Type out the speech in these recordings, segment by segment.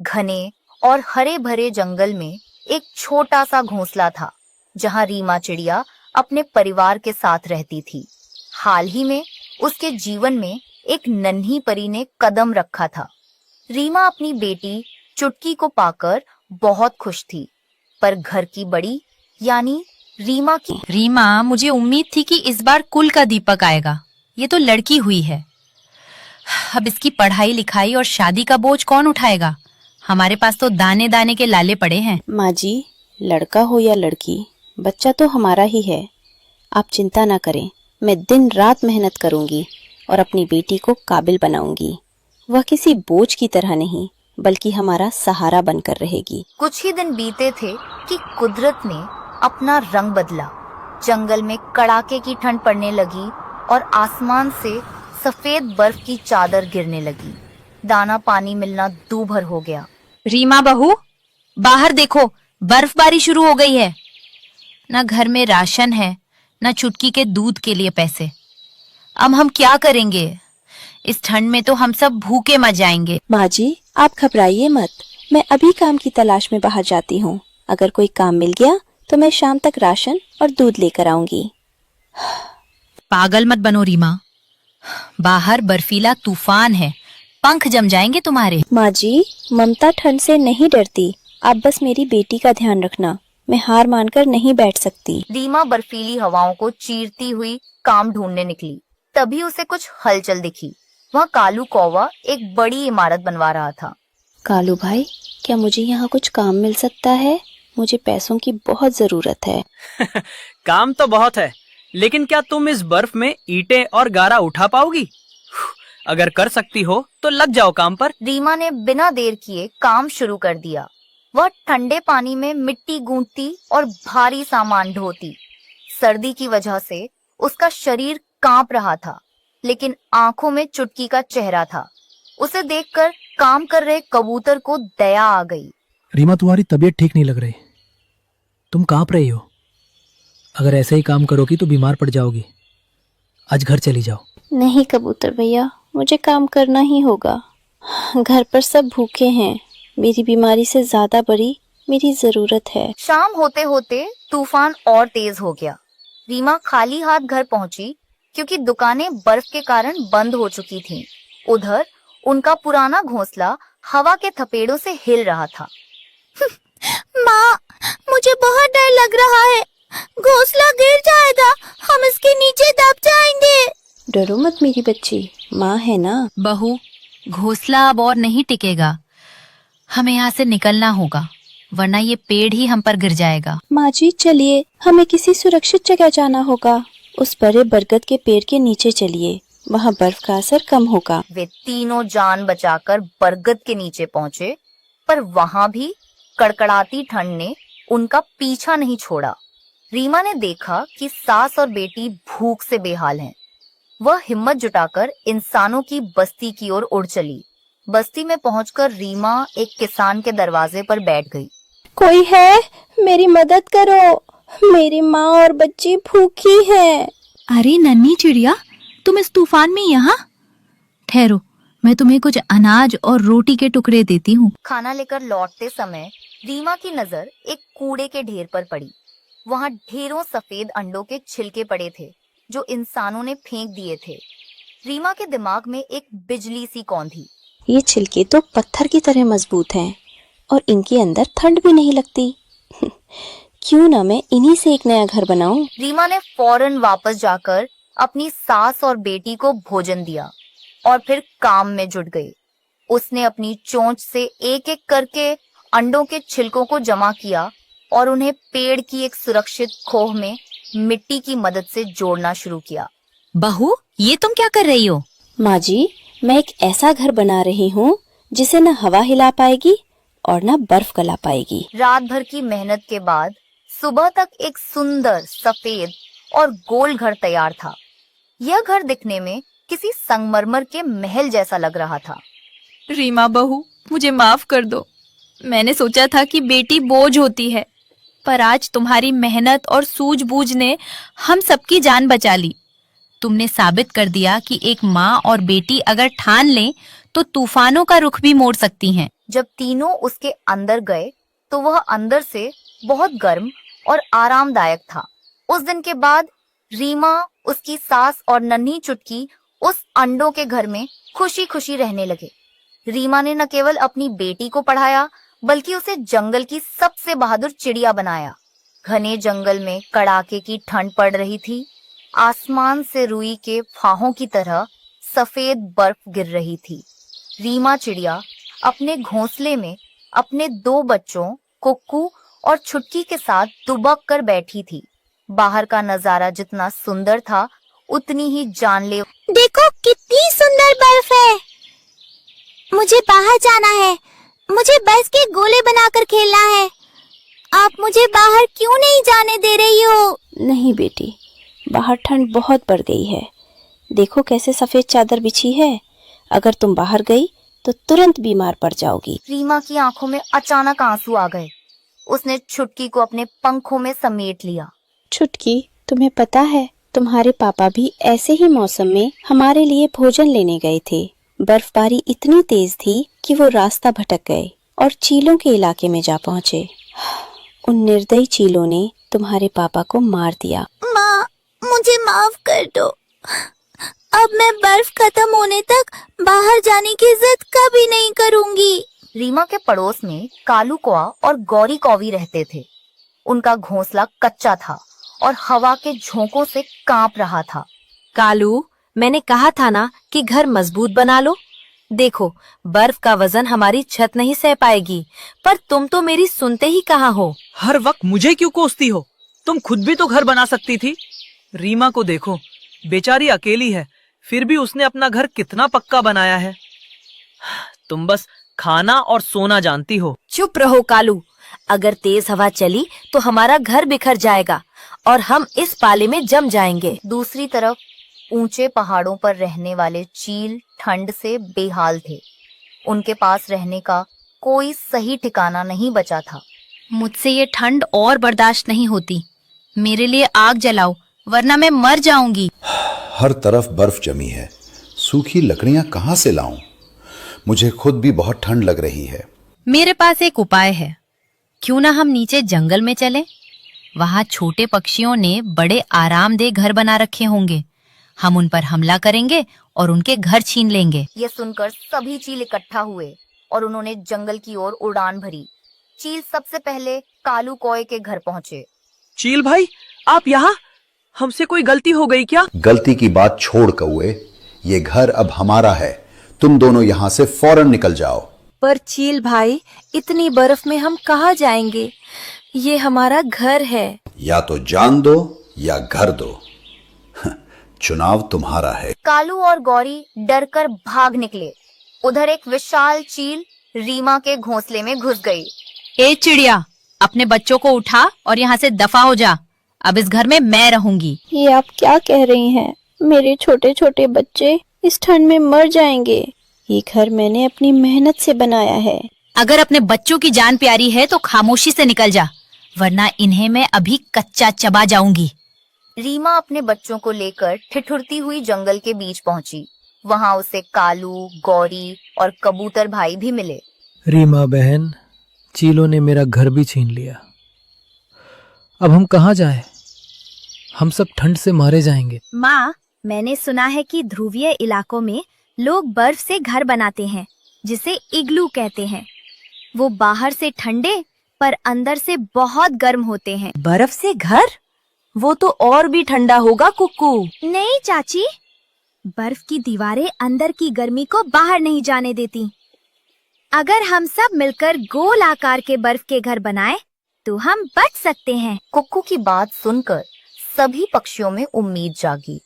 घने और हरे भरे जंगल में एक छोटा सा घोंसला था जहां रीमा चिड़िया अपने परिवार के साथ रहती थी। हाल ही में उसके जीवन में एक नन्ही परी ने कदम रखा था। रीमा अपनी बेटी चुटकी को पाकर बहुत खुश थी, पर घर की बड़ी यानी रीमा, मुझे उम्मीद थी कि इस बार कुल का दीपक आएगा। ये तो लड़की हुई है। अब इसकी पढ़ाई लिखाई और शादी का बोझ कौन उठाएगा? हमारे पास तो दाने दाने के लाले पड़े हैं। माँ जी, लड़का हो या लड़की, बच्चा तो हमारा ही है। आप चिंता ना करें, मैं दिन रात मेहनत करूंगी और अपनी बेटी को काबिल बनाऊंगी। वह किसी बोझ की तरह नहीं, बल्कि हमारा सहारा बनकर रहेगी। कुछ ही दिन बीते थे कि कुदरत ने अपना रंग बदला। जंगल में कड़ाके की ठंड पड़ने लगी और आसमान से सफेद बर्फ की चादर गिरने लगी। दाना पानी मिलना दूभर हो गया। रीमा बहू, बाहर देखो, बर्फबारी शुरू हो गई है। न घर में राशन है, न चुटकी के दूध के लिए पैसे। अब हम क्या करेंगे? इस ठंड में तो हम सब भूखे मर जाएंगे। माँ जी, आप घबराइए मत, मैं अभी काम की तलाश में बाहर जाती हूँ। अगर कोई काम मिल गया तो मैं शाम तक राशन और दूध लेकर आऊंगी। पागल मत बनो रीमा, बाहर बर्फीला तूफान है, पंख जम जाएंगे तुम्हारे। माँ जी, ममता ठंड से नहीं डरती। आप बस मेरी बेटी का ध्यान रखना, मैं हार मानकर नहीं बैठ सकती। रीमा बर्फीली हवाओं को चीरती हुई काम ढूंढने निकली। तभी उसे कुछ हलचल दिखी। वह कालू कौवा एक बड़ी इमारत बनवा रहा था। कालू भाई, क्या मुझे यहाँ कुछ काम मिल सकता है? मुझे पैसों की बहुत जरूरत है। काम तो बहुत है, लेकिन क्या तुम इस बर्फ में ईंटें और गारा उठा पाओगी? अगर कर सकती हो तो लग जाओ काम पर। रीमा ने बिना देर किए काम शुरू कर दिया। वह ठंडे पानी में मिट्टी गूंथती और भारी सामान ढोती। सर्दी की वजह से उसका शरीर कांप रहा था, लेकिन आंखों में चुटकी का चेहरा था। उसे देखकर काम कर रहे कबूतर को दया आ गई। रीमा, तुम्हारी तबीयत ठीक नहीं लग रही, तुम कांप रही हो। अगर ऐसे ही काम करोगी तो बीमार पड़ जाओगी। आज घर चली जाओ। नहीं कबूतर भैया, मुझे काम करना ही होगा। घर पर सब भूखे हैं। मेरी बीमारी से ज्यादा बड़ी मेरी जरूरत है। शाम होते होते तूफान और तेज हो गया। रीमा खाली हाथ घर पहुंची, क्योंकि दुकानें बर्फ के कारण बंद हो चुकी थीं। उधर उनका पुराना घोंसला हवा के थपेड़ों से हिल रहा था। माँ, मुझे बहुत डर लग रहा है। घोंसला गिर जाएगा, हम इसके नीचे दब जाएंगे। डरो मत मेरी बच्ची, माँ है ना। बहू, घोंसला अब और नहीं टिकेगा। हमें यहाँ से निकलना होगा, वरना ये पेड़ ही हम पर गिर जाएगा। माँ जी चलिए, हमें किसी सुरक्षित जगह जाना होगा। उस बड़े बरगद के पेड़ के नीचे चलिए, वहाँ बर्फ का असर कम होगा। वे तीनों जान बचाकर बरगद के नीचे पहुंचे, पर वहां भी कड़कड़ाती ठंड ने उनका पीछा नहीं छोड़ा। रीमा ने देखा कि सास और बेटी भूख से बेहाल हैं। वह हिम्मत जुटाकर इंसानों की बस्ती की ओर उड़ चली। बस्ती में पहुंचकर रीमा एक किसान के दरवाजे पर बैठ गई। कोई है? मेरी मदद करो, मेरी माँ और बच्ची भूखी है। अरे नन्ही चिड़िया, तुम इस तूफान में यहाँ? ठहरो, मैं तुम्हें कुछ अनाज और रोटी के टुकड़े देती हूँ। खाना लेकर लौटते समय रीमा की नजर एक कूड़े के ढेर पर पड़ी। वहाँ ढेरों सफेद अंडों के छिलके पड़े थे, जो इंसानों ने फेंक दिए थे। रीमा के दिमाग में एक बिजली सी कौंधी। ये छिलके तो पत्थर की तरह मजबूत हैं और इनके अंदर ठंड भी नहीं लगती। क्यों ना मैं इन्हीं से एक नया घर बनाऊं। रीमा ने फौरन वापस जाकर अपनी सास और बेटी को भोजन दिया और फिर काम में जुट गई। उसने अपनी चोंच से एक एक करके अंडों के छिलकों को जमा किया और उन्हें पेड़ की एक सुरक्षित खोह में मिट्टी की मदद से जोड़ना शुरू किया। बहू, ये तुम क्या कर रही हो? माँ जी, मैं एक ऐसा घर बना रही हूँ जिसे न हवा हिला पाएगी और न बर्फ गला पाएगी। रात भर की मेहनत के बाद सुबह तक एक सुंदर सफेद और गोल घर तैयार था। यह घर दिखने में किसी संगमरमर के महल जैसा लग रहा था। रीमा बहू, मुझे माफ कर दो। मैंने सोचा था कि बेटी बोझ होती है, पर आज तुम्हारी मेहनत और सूझबूझ ने हम सबकी जान बचा ली। तुमने साबित कर दिया कि एक माँ और बेटी अगर ठान लें तो तूफानों का रुख भी मोड़ सकती हैं। जब तीनों उसके अंदर गए तो वह अंदर से बहुत गर्म और आरामदायक था। उस दिन के बाद रीमा, उसकी सास और नन्ही चुटकी उस अंडों के घर में खुशी खुशी रहने लगे। रीमा ने न केवल अपनी बेटी को पढ़ाया बल्कि उसे जंगल की सबसे बहादुर चिड़िया बनाया। घने जंगल में कड़ाके की ठंड पड़ रही थी। आसमान से रुई के फाहों की तरह सफेद बर्फ गिर रही थी। रीमा चिड़िया अपने घोंसले में अपने 2 बच्चों कुक्कू और छुटकी के साथ दुबक कर बैठी थी। बाहर का नजारा जितना सुंदर था उतनी ही जानलेवा। देखो कितनी सुंदर बर्फ है। मुझे बाहर जाना है। मुझे बर्फ के गोले बनाकर खेलना है। आप मुझे बाहर क्यों नहीं जाने दे रही हो? नहीं बेटी, बाहर ठंड बहुत बढ़ गई है। देखो कैसे सफेद चादर बिछी है। अगर तुम बाहर गई तो तुरंत बीमार पड़ जाओगी। रीमा की आंखों में अचानक आंसू आ गए। उसने छुटकी को अपने पंखों में समेट लिया। छुटकी, तुम्हें पता है तुम्हारे पापा भी ऐसे ही मौसम में हमारे लिए भोजन लेने गए थे। बर्फबारी इतनी तेज थी कि वो रास्ता भटक गए और चीलों के इलाके में जा पहुँचे। उन निर्दयी चीलों ने तुम्हारे पापा को मार दिया। माँ, मुझे माफ कर दो। अब मैं बर्फ खत्म होने तक बाहर जाने की जिद कभी नहीं करूंगी। रीमा के पड़ोस में कालू कौआ और गौरी कौवी रहते थे। उनका घोंसला कच्चा था और हवा के झोंकों से कांप रहा था। कालू, मैंने कहा था ना कि घर मजबूत बना लो। देखो, बर्फ का वजन हमारी छत नहीं सह पाएगी, पर तुम तो मेरी सुनते ही कहाँ हो। हर वक्त मुझे क्यों कोसती हो? तुम खुद भी तो घर बना सकती थी। रीमा को देखो, बेचारी अकेली है, फिर भी उसने अपना घर कितना पक्का बनाया है। तुम बस खाना और सोना जानती हो। चुप रहो कालू, अगर तेज हवा चली तो हमारा घर बिखर जाएगा और हम इस पाले में जम जाएंगे। दूसरी तरफ ऊंचे पहाड़ों पर रहने वाले चील ठंड से बेहाल थे। उनके पास रहने का कोई सही ठिकाना नहीं बचा था। मुझसे ये ठंड और बर्दाश्त नहीं होती। मेरे लिए आग जलाओ, वरना मैं मर जाऊंगी। हर तरफ बर्फ जमी है। सूखी लकड़ियां कहाँ से लाऊं? मुझे खुद भी बहुत ठंड लग रही है। मेरे पास एक उपाय है। क्यों ना हम नीचे जंगल में चलें? वहाँ छोटे पक्षियों ने बड़े आरामदेह घर बना रखे होंगे। हम उन पर हमला करेंगे और उनके घर छीन लेंगे। ये सुनकर सभी चील इकट्ठा हुए और उन्होंने जंगल की ओर उड़ान भरी। चील सबसे पहले कालू कौए के घर पहुँचे। चील भाई, आप यहाँ? हमसे कोई गलती हो गई क्या? गलती की बात छोड़ कौए, ये घर अब हमारा है। तुम दोनों यहाँ से फौरन निकल जाओ। पर चील भाई, इतनी बर्फ में हम कहाँ जाएंगे? ये हमारा घर है। या तो जान दो या घर दो। चुनाव तुम्हारा है। कालू और गौरी डरकर भाग निकले। उधर एक विशाल चील रीमा के घोंसले में घुस गई। ए चिड़िया, अपने बच्चों को उठा और यहाँ से दफा हो जा। अब इस घर में मैं रहूंगी। ये आप क्या कह रही हैं? मेरे छोटे छोटे बच्चे इस ठंड में मर जाएंगे। ये घर मैंने अपनी मेहनत से बनाया है। अगर अपने बच्चों की जान प्यारी है तो खामोशी से निकल जा, वरना इन्हें मैं अभी कच्चा चबा जाऊंगी। रीमा अपने बच्चों को लेकर ठिठुरती हुई जंगल के बीच पहुंची। वहां उसे कालू, गौरी और कबूतर भाई भी मिले। रीमा बहन, चीलों ने मेरा घर भी छीन लिया। अब हम कहाँ जाएं? हम सब ठंड से मारे जाएंगे। माँ, मैंने सुना है कि ध्रुवीय इलाकों में लोग बर्फ से घर बनाते हैं, जिसे इग्लू कहते हैं। वो बाहर से ठंडे पर अंदर से बहुत गर्म होते हैं। बर्फ से घर? वो तो और भी ठंडा होगा कुक्कू। नहीं चाची, बर्फ की दीवारें अंदर की गर्मी को बाहर नहीं जाने देती। अगर हम सब मिलकर गोल आकार के बर्फ के घर बनाएं, तो हम बच सकते हैं। कुक्कू की बात सुनकर सभी पक्षियों में उम्मीद जागी।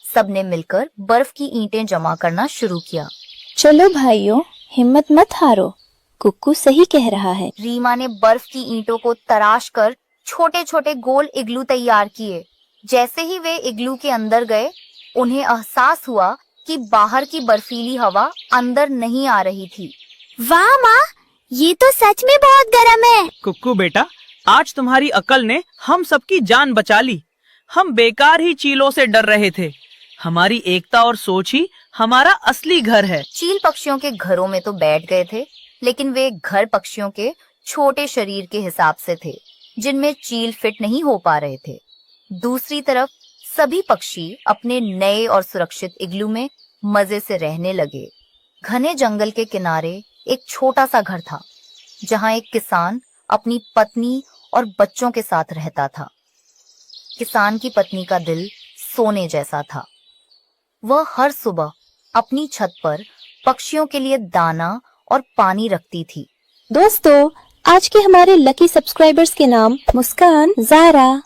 सबने मिलकर बर्फ की ईंटें जमा करना शुरू किया। चलो भाइयों, हिम्मत मत हारो। कुक्कू सही कह रहा है। रीमा ने बर्फ की ईंटों को तराश कर छोटे छोटे गोल इग्लू तैयार किए। जैसे ही वे इग्लू के अंदर गए, उन्हें एहसास हुआ कि बाहर की बर्फीली हवा अंदर नहीं आ रही थी। वाह माँ, ये तो सच में बहुत गर्म है। कुक्कू बेटा, आज तुम्हारी अकल ने हम सबकी जान बचा ली। हम बेकार ही चीलों से डर रहे थे। हमारी एकता और सोच ही हमारा असली घर है। चील पक्षियों के घरों में तो बैठ गए थे, लेकिन वे घर पक्षियों के छोटे शरीर के हिसाब से थे, जिनमें चील फिट नहीं हो पा रहे थे। दूसरी तरफ सभी पक्षी अपने नए और सुरक्षित इग्लू में मजे से रहने लगे। घने जंगल के किनारे एक छोटा सा घर था, जहां एक किसान अपनी पत्नी और बच्चों के साथ रहता था। किसान की पत्नी का दिल सोने जैसा था। वह हर सुबह अपनी छत पर पक्षियों के लिए दाना और पानी रखती थी। दोस्तों, आज के हमारे लकी सब्सक्राइबर्स के नाम मुस्कान, जारा,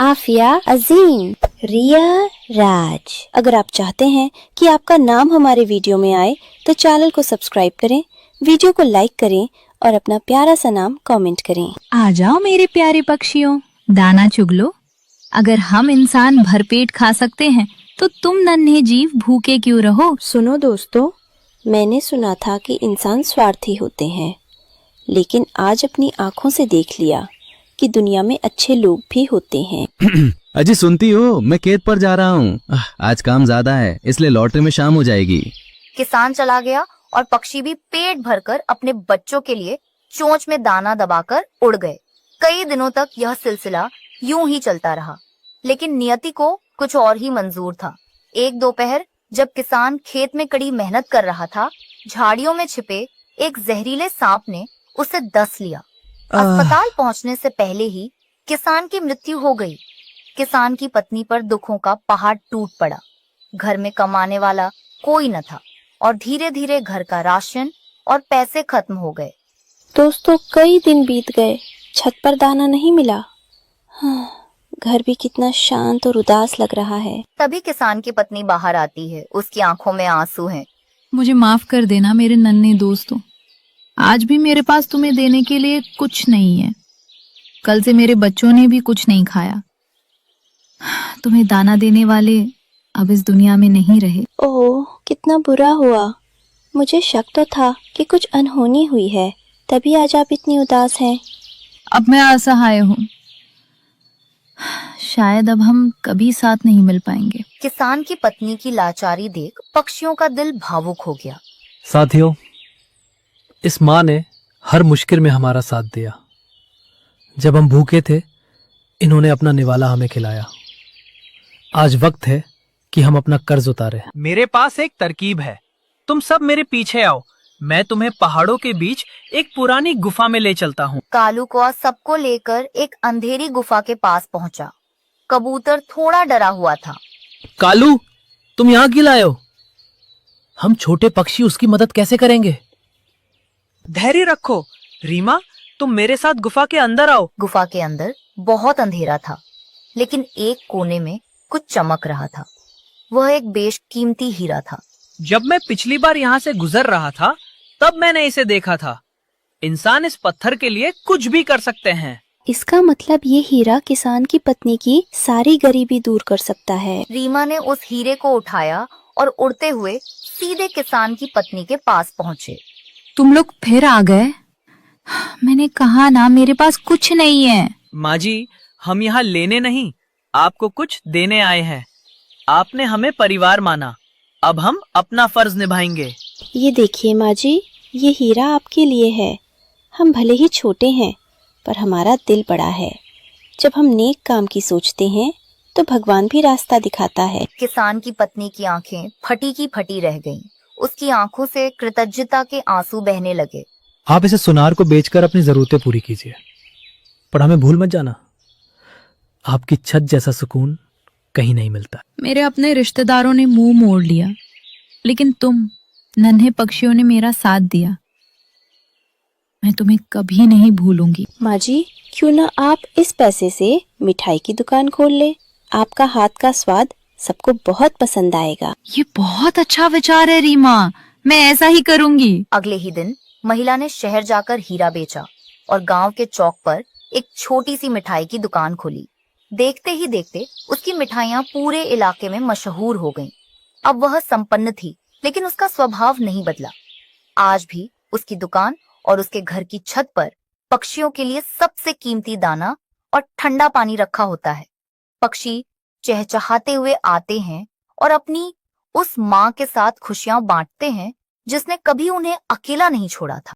आफिया, अजीम, रिया, राज। अगर आप चाहते हैं कि आपका नाम हमारे वीडियो में आए तो चैनल को सब्सक्राइब करें, वीडियो को लाइक करें और अपना प्यारा सा नाम कमेंट करें। आ जाओ मेरे प्यारे पक्षियों, दाना चुग लो। अगर हम इंसान भरपेट खा सकते हैं तो तुम नन्हे जीव भूखे क्यों रहो। सुनो दोस्तों, मैंने सुना था कि इंसान स्वार्थी होते हैं, लेकिन आज अपनी आँखों से देख लिया कि दुनिया में अच्छे लोग भी होते हैं। अजी सुनती हो, मैं खेत पर जा रहा हूँ। आज काम ज्यादा है, इसलिए लौटने में शाम हो जाएगी। किसान चला गया और पक्षी भी पेट भरकर अपने बच्चों के लिए चोंच में दाना दबाकर उड़ गए। कई दिनों तक यह सिलसिला यूं ही चलता रहा, लेकिन नियति को कुछ और ही मंजूर था। एक दोपहर जब किसान खेत में कड़ी मेहनत कर रहा था, झाड़ियों में छिपे एक जहरीले सांप ने उसे डस लिया। अस्पताल पहुंचने से पहले ही किसान की मृत्यु हो गई। किसान की पत्नी पर दुखों का पहाड़ टूट पड़ा। घर में कमाने वाला कोई न था और धीरे धीरे घर का राशन और पैसे खत्म हो गए। दोस्तों, कई दिन बीत गए, छत पर दाना नहीं मिला। हाँ, घर भी कितना शांत और उदास लग रहा है। तभी किसान की पत्नी बाहर आती है। उसकी आंखों में आंसू हैं। मुझे माफ कर देना मेरे नन्हे दोस्तों, आज भी मेरे पास तुम्हें देने के लिए कुछ नहीं है। कल से मेरे बच्चों ने भी कुछ नहीं खाया। तुम्हें दाना देने वाले अब इस दुनिया में नहीं रहे। ओह, कितना बुरा हुआ। मुझे शक तो था कि कुछ अनहोनी हुई है, तभी आज आप इतनी उदास हैं। अब मैं असहाय हूँ। शायद अब हम कभी साथ नहीं मिल पाएंगे। किसान की पत्नी की लाचारी देख पक्षियों का दिल भावुक हो गया। साथियों, इस माँ ने हर मुश्किल में हमारा साथ दिया। जब हम भूखे थे, इन्होंने अपना निवाला हमें खिलाया। आज वक्त है कि हम अपना कर्ज उतारें। मेरे पास एक तरकीब है, तुम सब मेरे पीछे आओ। मैं तुम्हें पहाड़ों के बीच एक पुरानी गुफा में ले चलता हूँ। कालू कौआ सबको लेकर एक अंधेरी गुफा के पास पहुंचा। कबूतर थोड़ा डरा हुआ था। कालू, तुम यहाँ क्यों लाए हो? हम छोटे पक्षी उसकी मदद कैसे करेंगे? धैर्य रखो। रीमा, तुम मेरे साथ गुफा के अंदर आओ। गुफा के अंदर बहुत अंधेरा था, लेकिन एक कोने में कुछ चमक रहा था। वह एक बेशकीमती हीरा था। जब मैं पिछली बार यहाँ से गुजर रहा था, तब मैंने इसे देखा था। इंसान इस पत्थर के लिए कुछ भी कर सकते हैं। इसका मतलब ये हीरा किसान की पत्नी की सारी गरीबी दूर कर सकता है। रीमा ने उस हीरे को उठाया और उड़ते हुए सीधे किसान की पत्नी के पास पहुंचे। तुम लोग फिर आ गए? मैंने कहा ना, मेरे पास कुछ नहीं है। माँ जी, हम यहाँ लेने नहीं, आपको कुछ देने आए हैं। आपने हमें परिवार माना, अब हम अपना फर्ज निभाएंगे। ये देखिए माँ जी, ये हीरा आपके लिए है। हम भले ही छोटे हैं, पर हमारा दिल बड़ा है। जब हम नेक काम की सोचते हैं तो भगवान भी रास्ता दिखाता है। किसान की पत्नी की आंखें फटी की फटी रह गईं। उसकी आंखों से कृतज्ञता के आंसू बहने लगे। आप इसे सुनार को बेचकर अपनी जरूरतें पूरी कीजिए, पर हमें भूल मत जाना, आपकी छत जैसा सुकून कहीं नहीं मिलता। मेरे अपने रिश्तेदारों ने मुंह मोड़ लिया, लेकिन तुम नन्हे पक्षियों ने मेरा साथ दिया। मैं तुम्हें कभी नहीं भूलूंगी। माँ जी, क्यों ना आप इस पैसे से मिठाई की दुकान खोल ले। आपका हाथ का स्वाद सबको बहुत पसंद आएगा। ये बहुत अच्छा विचार है रीमा, मैं ऐसा ही करूंगी। अगले ही दिन महिला ने शहर जाकर हीरा बेचा और गांव के चौक पर एक छोटी सी मिठाई की दुकान खोली। देखते ही देखते उसकी मिठाइयाँ पूरे इलाके में मशहूर हो गईं। अब वह संपन्न थी, लेकिन उसका स्वभाव नहीं बदला। आज भी उसकी दुकान और उसके घर की छत पर पक्षियों के लिए सबसे कीमती दाना और ठंडा पानी रखा होता है। पक्षी चहचहाते हुए आते हैं और अपनी उस माँ के साथ खुशियां बांटते हैं जिसने कभी उन्हें अकेला नहीं छोड़ा था।